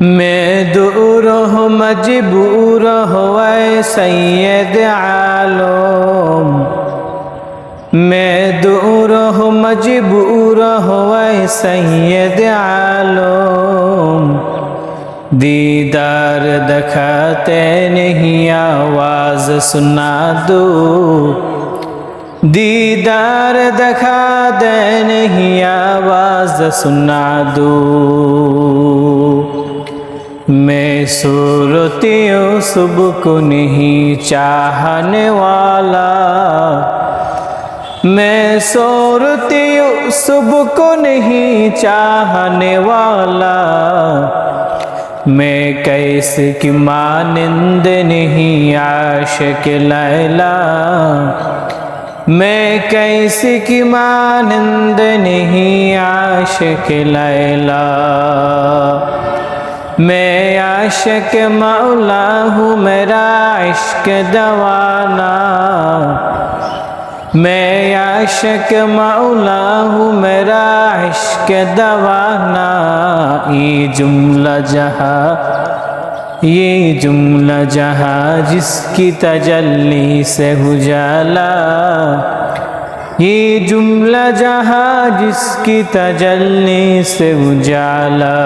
मैं दूर हो मजबूर हो ऐ सैयद आलम, मैं दूर हो मजबूर हो ऐ सैयद आलम। दीदार दिखाते नहीं आवाज़ सुना दो, दीदार दिखा दे नहीं आवाज़ सुना दो। मैं सूरत यूसुफ को नहीं चाहने वाला, मैं सूरत यूसुफ को नहीं चाहने वाला। मैं कैसे की मानिंद नहीं आशिक लैला, मैं कैसे की मानिंद नहीं आशिक लैला। मैं आशिक मौला हूँ मेरा इश्क दवाना, मैं आशिक मौला हूँ मेरा इश्क दवाना। ये जुमला जहाँ जिसकी तजल्ली से उजाला, ये जुमला जहाँ जिसकी तजल्ली से उजाला।